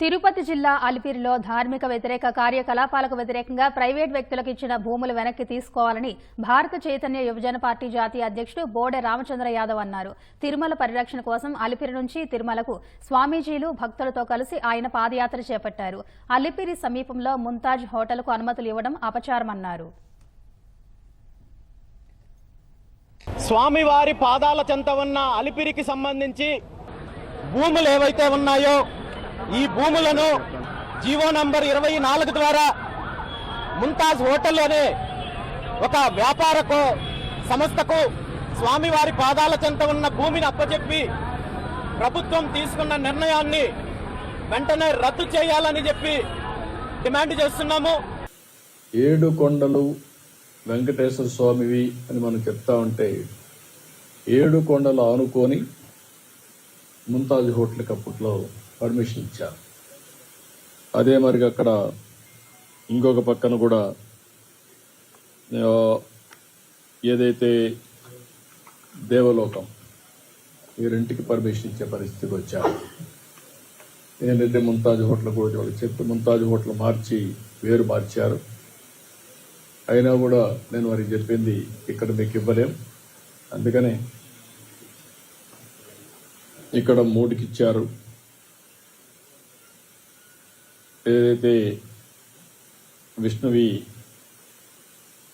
తిరుపతి జిల్లా అలిపిరిలో ధార్మిక వ్యతిరేక కార్యకలాపాలకు వ్యతిరేకంగా ప్రైవేట్ వ్యక్తులకు ఇచ్చిన భూములు వెనక్కి తీసుకోవాలని భారత చైతన్య యువజన పార్టీ జాతీయ అధ్యక్షుడు బోడె రామచంద్ర యాదవ్ అన్నారు. తిరుమల పరిరక్షణ కోసం అలిపిరి నుంచి తిరుమలకు స్వామీజీలు భక్తులతో కలిసి ఆయన పాదయాత్ర చేపట్టారు. అలిపిరి సమీపంలో ముంతాజ్ హోటల్కు అనుమతులు ఇవ్వడం అపచారమన్నారు. స్వామివారి పాదాల చెంత ఉన్న అలిపిరికి సంబంధించి భూములు ఏవైతే ఉన్నాయో ఈ భూములను జీవో నంబర్ 24 ద్వారా ముంతాజ్ హోటల్ అనే ఒక వ్యాపార సంస్థకు స్వామివారి పాదాల చెంత ఉన్న భూమిని అప్పచెప్పి ప్రభుత్వం తీసుకున్న నిర్ణయాన్ని వెంటనే రద్దు చేయాలని చెప్పి డిమాండ్ చేస్తున్నాము. 7 కొండలు వెంకటేశ్వర స్వామివి అని మనం చెప్తా ఉంటే 7 కొండలు ఆనుకొని ముంతాజ్ హోటల్కి అప్పట్లో పర్మిషన్ ఇచ్చారు. అదే మరి అక్కడ ఇంకొక పక్కన కూడా ఏదైతే దేవలోకం ఈ రెంటికి పర్మిషన్ ఇచ్చే పరిస్థితికి వచ్చారు. ఏంటంటే ముంతాజ్ హోటల్ కూడా వాళ్ళకి చెప్పి ముంతాజ్ హోటల్ వేరు మార్చారు. అయినా కూడా నేను వారికి చెప్పింది ఇక్కడ మీకు ఇవ్వలేం, అందుకనే ఇక్కడ 3కి ఇచ్చారు. ఏదైతే విష్ణువి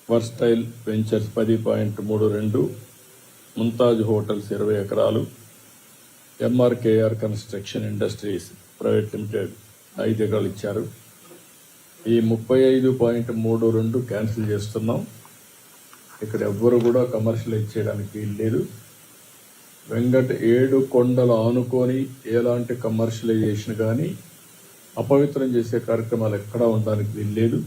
వర్స్టైల్ వెంచర్స్ 10.32, ముంతాజ్ హోటల్స్ 20 ఎకరాలు, MRKR construction industries private limited 5 ఎకరాలు ఇచ్చారు. ఈ 35.32 క్యాన్సిల్ చేస్తున్నాం. ఇక్కడ ఎవ్వరు కూడా కమర్షియలైజ్ చేయడానికి వీలు లేదు. 7 కొండలు ఆనుకొని ఎలాంటి కమర్షియలైజేషన్ కానీ అపవిత్రం చేసే కార్యక్రమాలు ఎక్కడా ఉండడానికి వీలు లేదు.